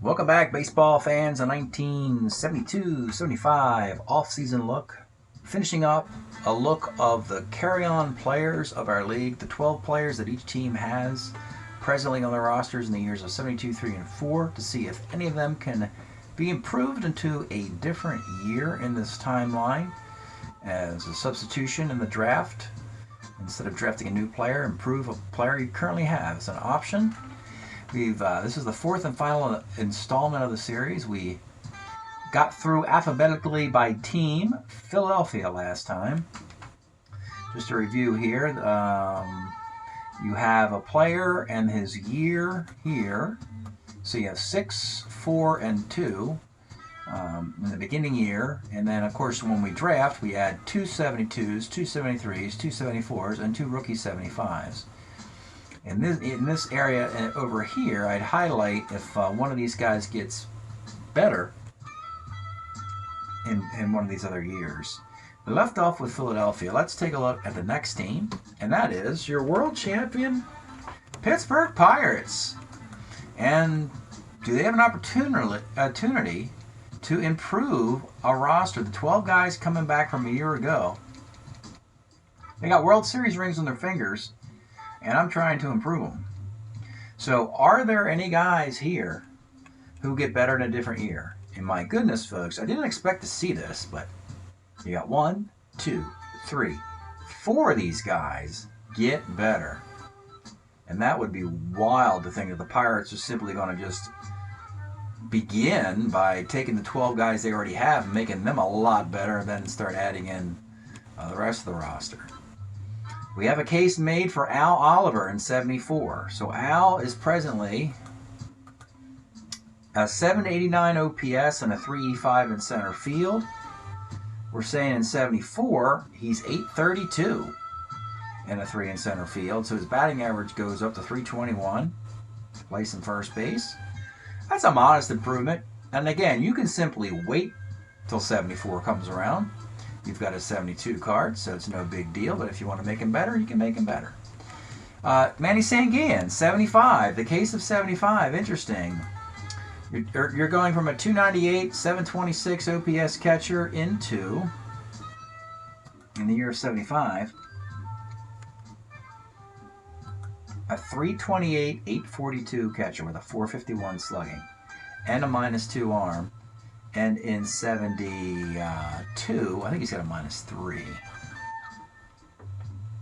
Welcome back, baseball fans. A 1972-75 off-season look. Finishing up a look of the carry-on players of our league, the 12 players that each team has presently on their rosters in the years of 72, 3, and 4 to see if any of them can be improved into a different year in this timeline as a substitution in the draft. Instead of drafting a new player, improve a player you currently have. It's an option. This is the fourth and final installment of the series. We got through alphabetically by team, Philadelphia last time. Just a review here. You have a player and his year here. So you have 6, 4, and 2 in the beginning year. And then, of course, when we draft, we add 2 72s, 2 73s, 2 74s, and 2 rookie 75s. In this area over here, I'd highlight if one of these guys gets better in one of these other years. We left off with Philadelphia. Let's take a look at the next team, and that is your world champion Pittsburgh Pirates. And do they have an opportunity to improve a roster? The 12 guys coming back from a year ago, they got World Series rings on their fingers, and I'm trying to improve them. So are there any guys here who get better in a different year? And my goodness, folks, I didn't expect to see this, but you got 1, 2, 3, 4 of these guys get better. And that would be wild to think that the Pirates are simply going to just begin by taking the 12 guys they already have and making them a lot better, and then start adding in the rest of the roster. We have a case made for Al Oliver in 74. So Al is presently a 789 OPS and a 385 in center field. We're saying in 74, he's 832 and a 3 in center field. So his batting average goes up to 321 to play some first base. That's a modest improvement. And again, you can simply wait till 74 comes around. You've got a 72 card, so it's no big deal. But if you want to make him better, you can make him better. Manny Sanguillen, 75. The case of 75, interesting. You're going from a 298, 726 OPS catcher into, in the year of 75, a 328, 842 catcher with a 451 slugging and a -2 arm. And in 72, I think he's got a -3.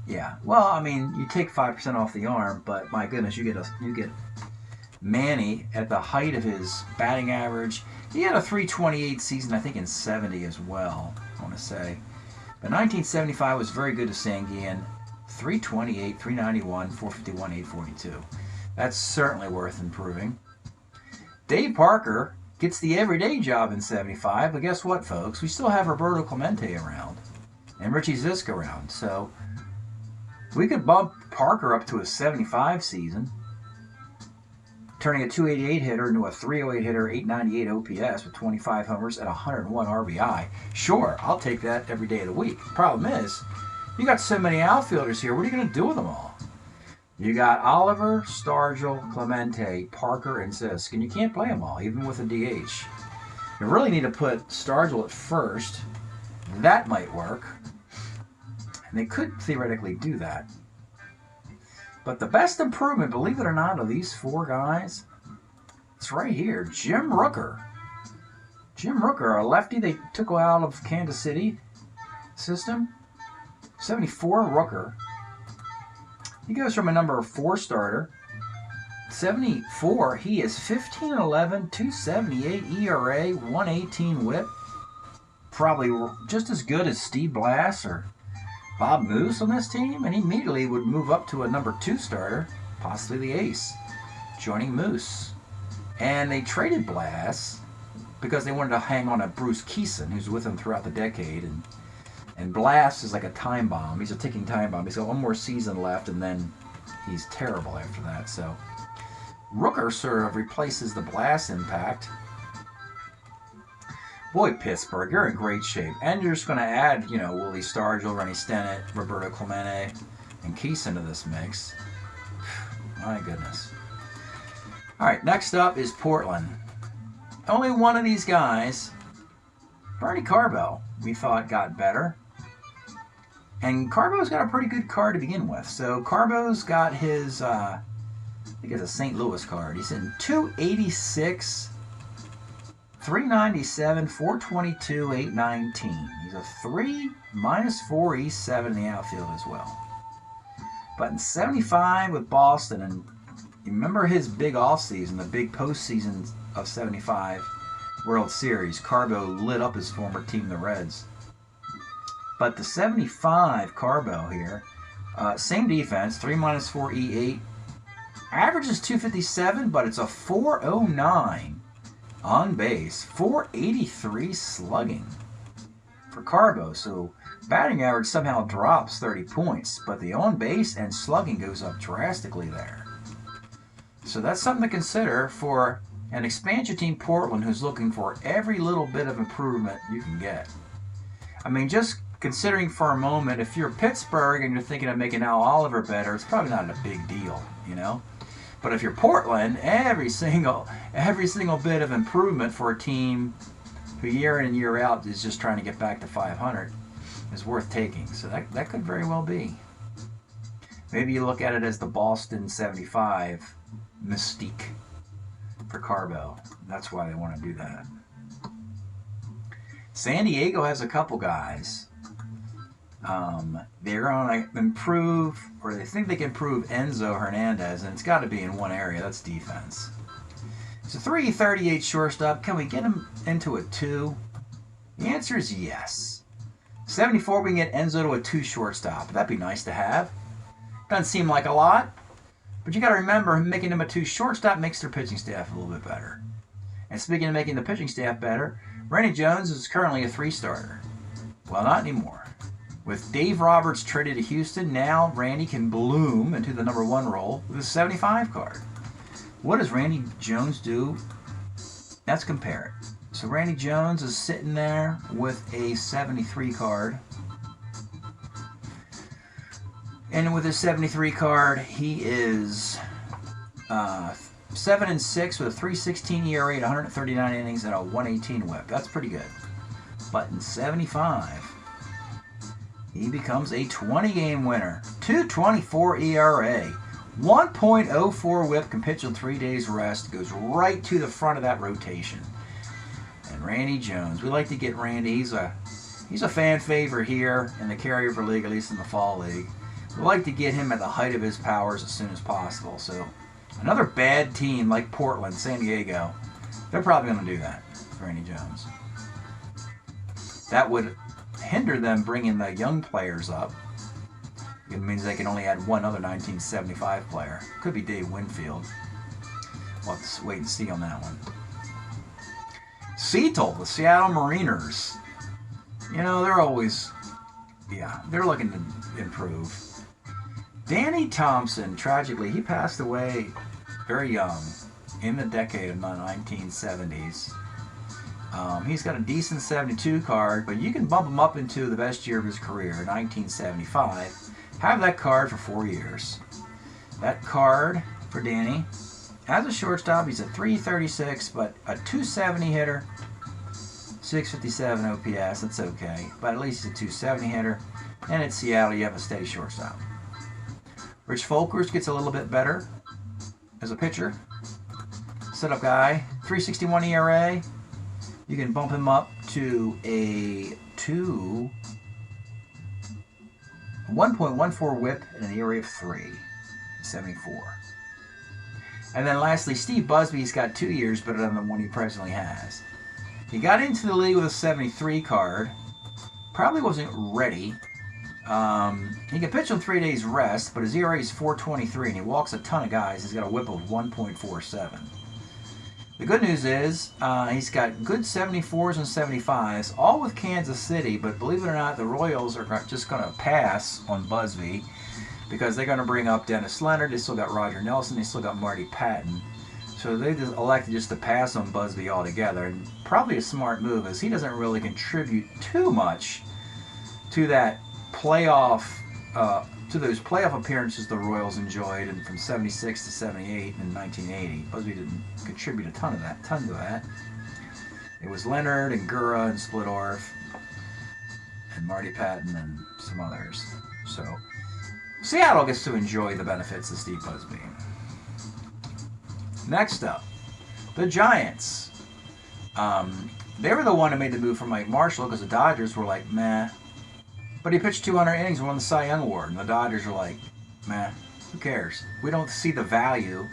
Yeah, well, I mean, you take 5% off the arm, but my goodness, you get Manny at the height of his batting average. He had a 328 season, I think, in 70 as well, I want to say. But 1975 was very good to Sanguillen. 328, 391, 451, 842. That's certainly worth improving. Dave Parker gets the everyday job in 75, but guess what, folks? We still have Roberto Clemente around and Richie Zisk around, so we could bump Parker up to a 75 season, turning a 288 hitter into a 308 hitter, 898 OPS with 25 homers and 101 RBI. Sure, I'll take that every day of the week. Problem is, you got so many outfielders here, what are you going to do with them all? You got Oliver, Stargell, Clemente, Parker, and Zisk, and you can't play them all, even with a DH. You really need to put Stargell at first. That might work. And they could theoretically do that. But the best improvement, believe it or not, of these 4 guys, it's right here. Jim Rooker. Jim Rooker, a lefty they took out of Kansas City system. 74 Rooker. He goes from a number 4 starter. 74, he is 15-11, 278 ERA, 118 whip. Probably just as good as Steve Blass or Bob Moose on this team. And he immediately would move up to a number 2 starter, possibly the ace, joining Moose. And they traded Blass because they wanted to hang on to Bruce Keeson, who's with them throughout the decade. And Blass is like a time bomb. He's a ticking time bomb. He's got 1 more season left, and then he's terrible after that. So Rooker sort of replaces the Blass impact. Boy, Pittsburgh, you're in great shape. And you're just going to add, Willie Stargell, Rennie Stennett, Roberto Clemente, and Keeson to this mix. My goodness. All right, next up is Portland. only one of these guys, Bernie Carbo, we thought got better. And Carbo's got a pretty good card to begin with. So Carbo's got his, I think it's a St. Louis card. He's in 286, 397, 422, 819. He's a 3, -4, E7 in the outfield as well. But in 75 with Boston, and you remember his big offseason, the big postseason of 75 World Series, Carbo lit up his former team, the Reds. But the 75 Carbo here, same defense, 3 -4 E8. Average is 257, but it's a 409 on base, 483 slugging for Carbo. So batting average somehow drops 30 points, but the on base and slugging goes up drastically there. So that's something to consider for an expansion team, Portland, who's looking for every little bit of improvement you can get. I mean, just considering for a moment, if you're Pittsburgh and you're thinking of making Al Oliver better, it's probably not a big deal, you know. But if you're Portland, every single bit of improvement for a team who year in and year out is just trying to get back to 500 is worth taking. So that could very well be. Maybe you look at it as the Boston 75 mystique for Carbo. That's why they want to do that. San Diego has a couple guys. They're going to improve, or they think they can improve Enzo Hernandez, and it's got to be in one area. That's defense. It's a 338 shortstop. Can we get him into a 2? The answer is yes. 74, we can get Enzo to a 2 shortstop. That'd be nice to have. Doesn't seem like a lot, but you got to remember, making him a 2 shortstop makes their pitching staff a little bit better. And speaking of making the pitching staff better, Randy Jones is currently a 3 starter. Well, not anymore. With Dave Roberts traded to Houston, now Randy can bloom into the number 1 role with a 75 card. What does Randy Jones do? Let's compare it. So Randy Jones is sitting there with a 73 card. And with his 73 card, he is 7-6 with a 3.16 ERA at 139 innings and a 118 WHIP. That's pretty good. But in 75, he becomes a 20-game winner. 2.24 ERA. 1.04 WHIP, can pitch on 3 days rest. Goes right to the front of that rotation. And Randy Jones. We like to get Randy. He's a fan favorite here in the carryover league, at least in the fall league. We like to get him at the height of his powers as soon as possible. So another bad team like Portland, San Diego, they're probably going to do that for Randy Jones. That would hinder them bringing the young players up. It means they can only add one other 1975 player. Could be Dave Winfield. We'll have to wait and see on that one. Seattle, the Seattle Mariners. You know, they're always, they're looking to improve. Danny Thompson, tragically, he passed away very young in the decade of the 1970s. He's got a decent 72 card, but you can bump him up into the best year of his career, 1975. Have that card for 4 years. That card for Danny, as a shortstop, he's a 336, but a 270 hitter, 657 OPS, that's okay. But at least he's a 270 hitter, and at Seattle, you have a steady shortstop. Rich Folkers gets a little bit better as a pitcher. Setup guy, 361 ERA. You can bump him up to a 1.14 WHIP and an ERA of 3.74. And then lastly, Steve Busby's got 2 years better than the one he presently has. He got into the league with a 73 card. Probably wasn't ready. He can pitch on 3 days rest, but his ERA is 4.23 and he walks a ton of guys. He's got a WHIP of 1.47. The good news is he's got good 74s and 75s, all with Kansas City, but believe it or not, the Royals are just going to pass on Busby because they're going to bring up Dennis Leonard. They still got Roger Nelson. They still got Marty Patton. So they just elected just to pass on Busby altogether. And probably a smart move, as he doesn't really contribute too much to that playoff, to those playoff appearances the Royals enjoyed, and from 76 to 78 and 1980. Busby didn't contribute a ton to that. It was Leonard and Gura and Splittorff and Marty Patton and some others. So Seattle gets to enjoy the benefits of Steve Busby. Next up, the Giants. They were the one who made the move for Mike Marshall because the Dodgers were like, meh. But he pitched 200 innings and won the Cy Young Award. And the Dodgers were like, meh, who cares? We don't see the value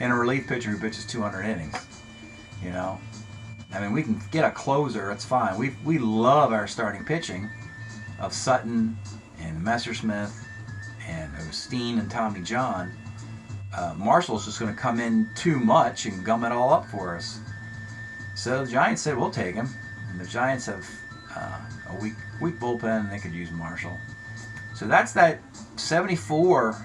in a relief pitcher who pitches 200 innings. You know? I mean, we can get a closer, it's fine. We love our starting pitching of Sutton and Messersmith and Osteen and Tommy John. Marshall's just going to come in too much and gum it all up for us. So the Giants said, we'll take him. And the Giants have a weak bullpen, and they could use Marshall. So that's that 74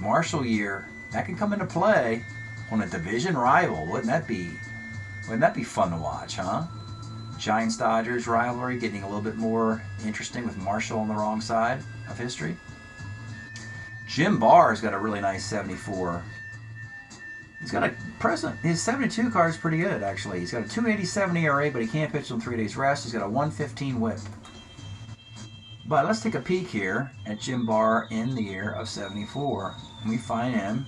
Marshall year. That can come into play on a division rival. Wouldn't that be fun to watch, huh? Giants-Dodgers rivalry getting a little bit more interesting with Marshall on the wrong side of history. Jim Barr's got a really nice 74. He's got his 72 card is pretty good, actually. He's got a 2.87 ERA, but he can't pitch on 3 days rest. He's got a 1.15 whip. But let's take a peek here at Jim Barr in the year of 74. And we find him.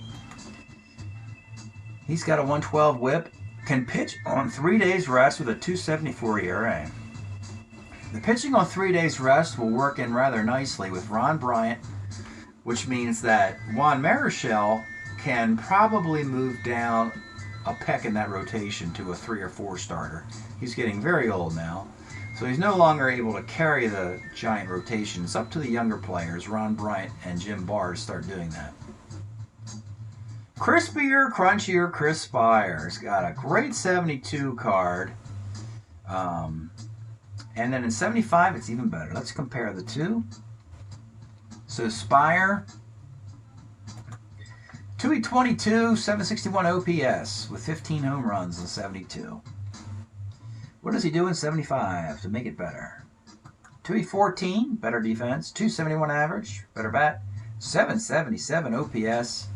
He's got a 112 whip, can pitch on 3 days rest with a 2.74 ERA. The pitching on 3 days rest will work in rather nicely with Ron Bryant, which means that Juan Marichal can probably move down a peck in that rotation to a 3 or 4 starter. He's getting very old now, so he's no longer able to carry the Giant rotation. It's up to the younger players, Ron Bryant and Jim Barr, to start doing that. Crispier, crunchier Chris Spire's got a great 72 card. And then in 75, it's even better. Let's compare the two. So Spire, 222, 761 OPS with 15 home runs in 72. What does he do in 75 to make it better? 214, better defense. 271 average, better bat. 777 OPS,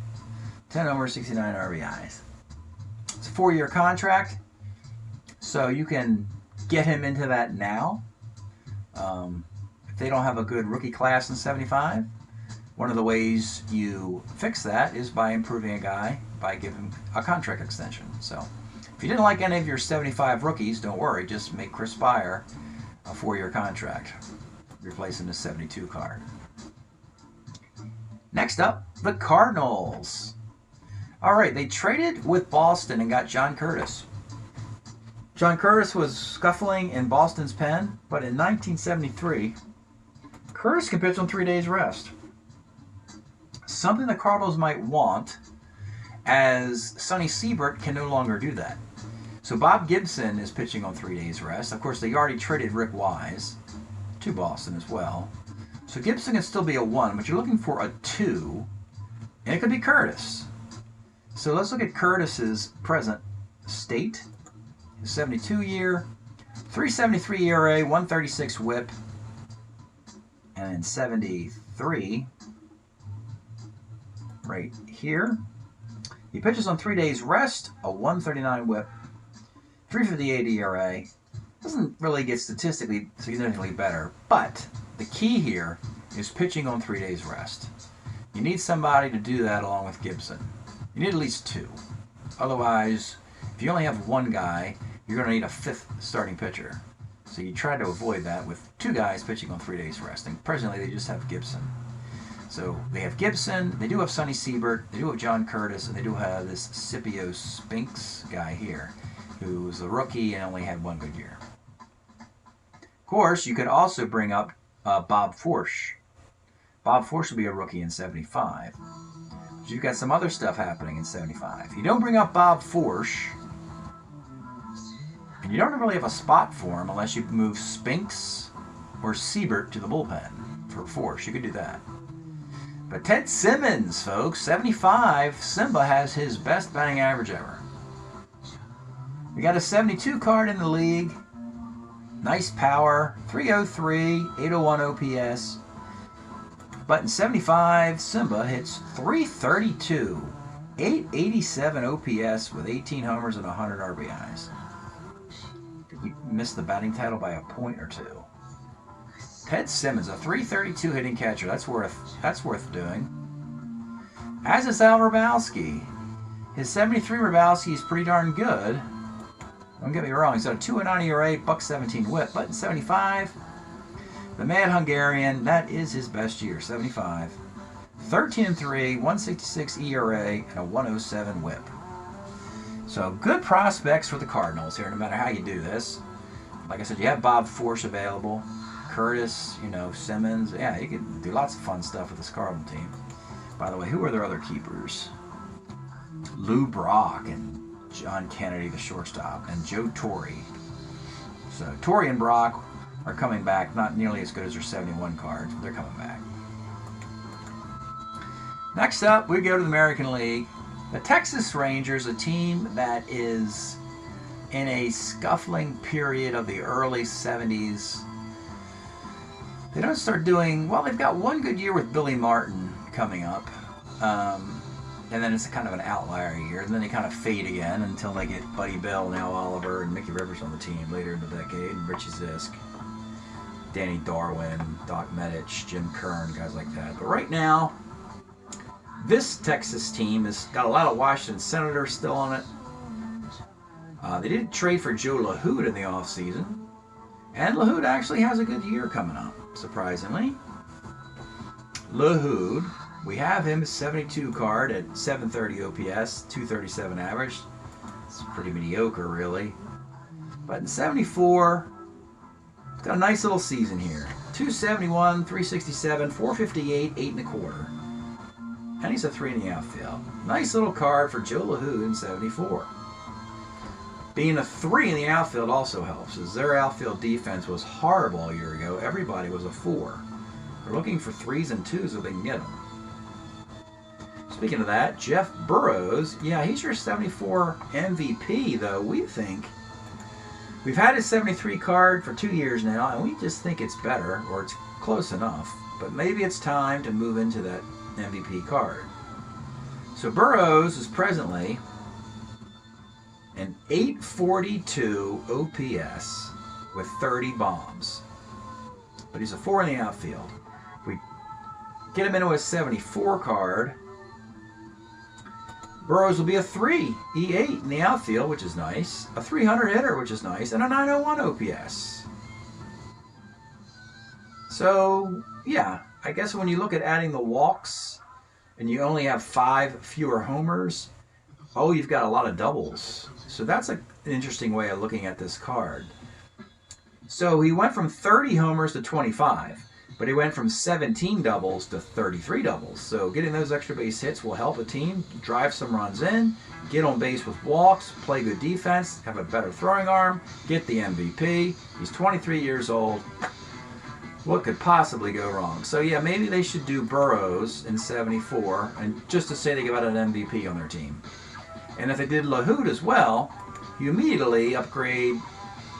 10 homers, 69 RBIs. It's a 4-year contract, so you can get him into that now. If they don't have a good rookie class in 75, one of the ways you fix that is by improving a guy, by giving him a contract extension. So if you didn't like any of your 75 rookies, don't worry, just make Chris Spire a 4-year contract, replacing the 72 card. Next up, the Cardinals. All right, they traded with Boston and got John Curtis. John Curtis was scuffling in Boston's pen, but in 1973, Curtis can pitch on 3 days rest. Something the Cardinals might want, as Sonny Siebert can no longer do that. So Bob Gibson is pitching on 3 days rest. Of course, they already traded Rick Wise to Boston as well. So Gibson can still be a 1, but you're looking for a 2, and it could be Curtis. So let's look at Curtis's present state. His 72 year, 3.73 ERA, 1.36 whip, and in 73, right here, he pitches on 3 days rest, a 1.39 whip, 3.58 ERA. Doesn't really get statistically significantly better, but the key here is pitching on 3 days rest. You need somebody to do that along with Gibson. You need at least 2. Otherwise, if you only have one guy, you're going to need a 5th starting pitcher. So you try to avoid that with 2 guys pitching on 3 days rest. And presently, they just have Gibson. So they have Gibson, they do have Sonny Siebert, they do have John Curtis, and they do have this Scipio Spinks guy here, who's a rookie and only had 1 good year. Of course, you could also bring up Bob Forsch. Bob Forsch will be a rookie in 75. But you've got some other stuff happening in 75. You don't bring up Bob Forsch, and you don't really have a spot for him unless you move Spinks or Siebert to the bullpen for Forsch. You could do that. But Ted Simmons, folks, 75, Simba has his best batting average ever. We got a 72 card in the league. Nice power, 303, 801 OPS. But in 75, Simba hits 332, 887 OPS with 18 homers and 100 RBIs. he missed the batting title by a point or two. Ted Simmons, a .332 hitting catcher. That's worth doing. As is Al Hrabowski. His 73 Hrabowski is pretty darn good. Don't get me wrong. He's got a 2.09 ERA, .17 WHIP, but in 75, the Mad Hungarian, that is his best year. 75, 13-3, 166 ERA, and a 107 WHIP. So good prospects for the Cardinals here, no matter how you do this. Like I said, you have Bob Forsch available, Curtis, Simmons. Yeah, you can do lots of fun stuff with this Cardinal team. By the way, who are their other keepers? Lou Brock and John Kennedy, the shortstop, and Joe Torre. So Torre and Brock are coming back, not nearly as good as their 71 cards, but they're coming back. Next up, we go to the American League. The Texas Rangers, a team that is in a scuffling period of the early 70s. They don't start doing, well, they've got one good year with Billy Martin coming up. And then it's kind of an outlier year. And then they kind of fade again until they get Buddy Bell, now Oliver, and Mickey Rivers on the team later in the decade, and Richie Zisk, Danny Darwin, Doc Medich, Jim Kern, guys like that. But right now, this Texas team has got a lot of Washington Senators still on it. They did trade for Joe LaHood in the offseason. And LaHood actually has a good year coming up, surprisingly. LaHood, we have him, 72 card at 730 OPS, 237 average. It's pretty mediocre, really. But in 74, he's got a nice little season here. 271, 367, 458, 8 1/4. And he's a 3 in the outfield. Nice little card for Joe LaHood in 74. Being a 3 in the outfield also helps, as their outfield defense was horrible a year ago. Everybody was a 4. They're looking for 3s and 2s if they can get them. Speaking of that, Jeff Burrows, yeah, he's your 74 MVP, though. We think we've had his 73 card for 2 years now, and we just think it's better, or it's close enough. But maybe it's time to move into that MVP card. So Burrows is presently an 842 OPS with 30 bombs. But he's a 4 in the outfield. If we get him into a 74 card, Burrows will be a 3 E8 in the outfield, which is nice, a 300 hitter, which is nice, and a 901 OPS. So, yeah, I guess when you look at adding the walks and you only have 5 fewer homers, oh, you've got a lot of doubles. So that's an interesting way of looking at this card. So he went from 30 homers to 25, but he went from 17 doubles to 33 doubles. So getting those extra base hits will help a team drive some runs in, get on base with walks, play good defense, have a better throwing arm, get the MVP. He's 23 years old. What could possibly go wrong? So yeah, maybe they should do Burrows in 74, and just to say they got an MVP on their team. And if they did LaHood as well, you immediately upgrade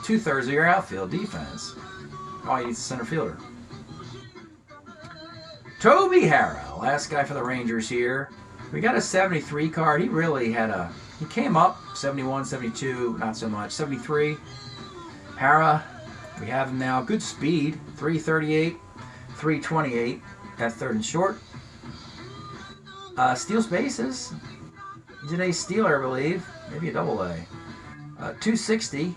2/3 of your outfield defense. All you need is a center fielder. Toby Harrah, last guy for the Rangers here. We got a 73 card. He really had he came up 71, 72, not so much. 73. Harrah, we have him now. Good speed, 338, 328 at third and short. Steals bases. He's an ace stealer, I believe. Maybe a double A. 260,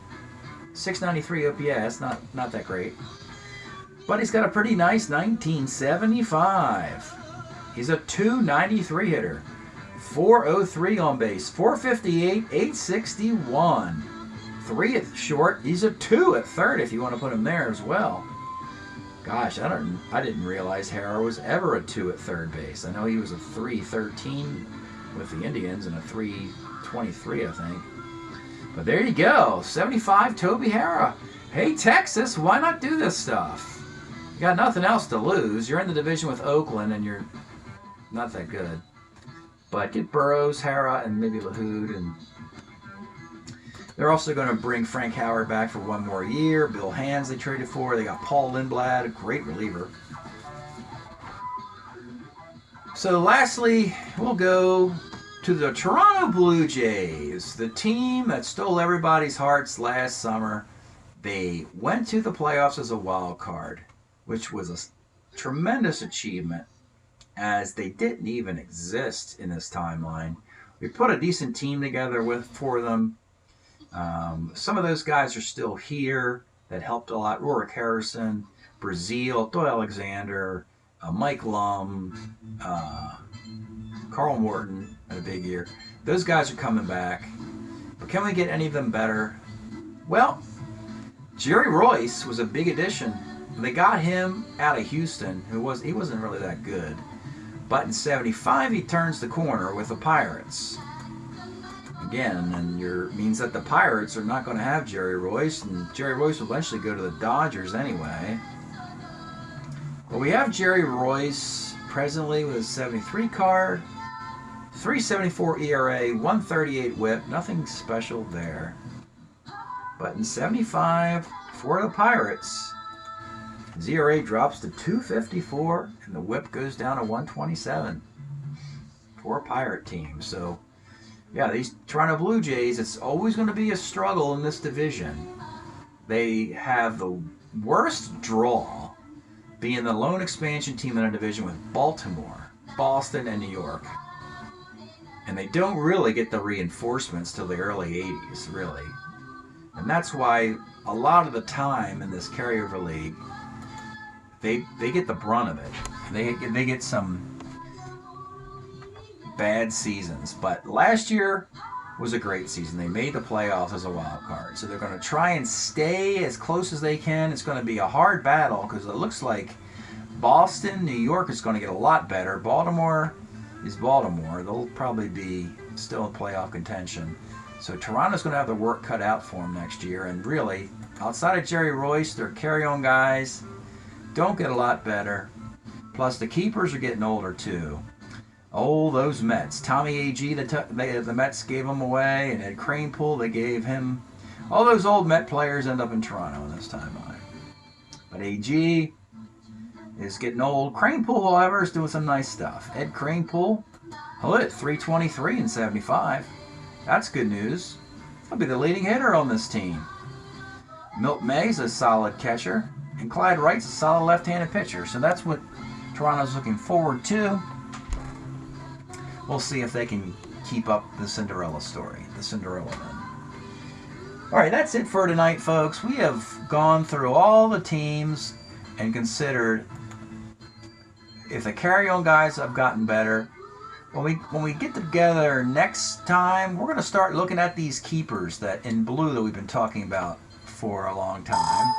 693 OPS. Not that great. But he's got a pretty nice 1975. He's a 293 hitter. 403 on base. 458, 861. 3 at short. He's a 2 at third if you want to put him there as well. Gosh, I didn't realize Harrah was ever a 2 at third base. I know he was a 313 with the Indians and a 323, I think. But there you go. 75 Toby Harrah. Hey, Texas, why not do this stuff? You got nothing else to lose. You're in the division with Oakland, and you're not that good. But get Burrows, Harrah, and maybe LaHood. And they're also going to bring Frank Howard back for 1 more year. Bill Hands they traded for. They got Paul Lindblad, a great reliever. So lastly, we'll go to the Toronto Blue Jays, the team that stole everybody's hearts last summer They went to the playoffs as a wild card, which was a tremendous achievement, as they didn't even exist in this timeline. We put a decent team together for them. Some of those guys are still here that helped a lot. Rorik Harrison, Brazil, Doyle Alexander, Mike Lum, Carl Morton had a big year. Those guys are coming back. But can we get any of them better? Well, Jerry Royce was a big addition. They got him out of Houston, he wasn't really that good. But in 75, he turns the corner with the Pirates. Again, and means that the Pirates are not going to have Jerry Royce, and Jerry Royce will eventually go to the Dodgers anyway. Well, we have Jerry Royce presently with a 73 card, 3.74 ERA, 1.38 WHIP, nothing special there. But in 75, for the Pirates, his ERA drops to 2.54, and the WHIP goes down to 1.27 for a Pirate team. So, yeah, these Toronto Blue Jays, it's always going to be a struggle in this division. They have the worst draw, being the lone expansion team in a division with Baltimore, Boston, and New York. And they don't really get the reinforcements till the early 80s, really. And that's why a lot of the time in this carryover league, they get the brunt of it. They get some bad seasons. But last year was a great season. They made the playoffs as a wild card. So they're going to try and stay as close as they can. It's going to be a hard battle because it looks like Boston, New York is going to get a lot better. Baltimore is Baltimore. They'll probably be still in playoff contention. So Toronto's going to have the work cut out for them next year. And really, outside of Jerry Royce, their carry-on guys don't get a lot better. Plus, the keepers are getting older, too. Oh, those Mets. Tommy A.G., the Mets gave him away, and Ed Kranepool, they gave him. All those old Met players end up in Toronto in this timeline. But A.G. is getting old. Kranepool, however, is doing some nice stuff. Ed Kranepool, he'll hit 323 in 75. That's good news. He'll be the leading hitter on this team. Milt May's a solid catcher, and Clyde Wright's a solid left-handed pitcher. So that's what Toronto's looking forward to. We'll see if they can keep up the Cinderella story, the Cinderella run. All right, that's it for tonight, folks. We have gone through all the teams and considered if the carry-on guys have gotten better. When we get together next time, we're going to start looking at these keepers that in blue that we've been talking about for a long time,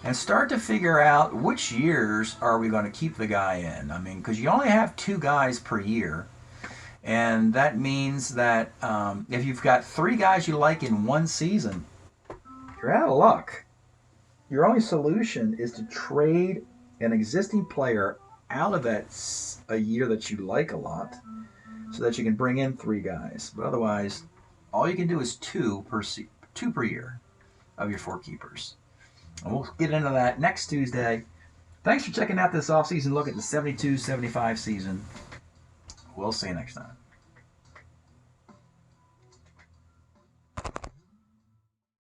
and start to figure out which years are we going to keep the guy in. I mean, because you only have 2 guys per year, and that means that if you've got 3 guys you like in one season, you're out of luck. Your only solution is to trade an existing player out of a year that you like a lot, so that you can bring in 3 guys. But otherwise, all you can do is 2 per year of your 4 keepers. And we'll get into that next Tuesday. Thanks for checking out this off-season look at the 72-75 season. We'll see you next time.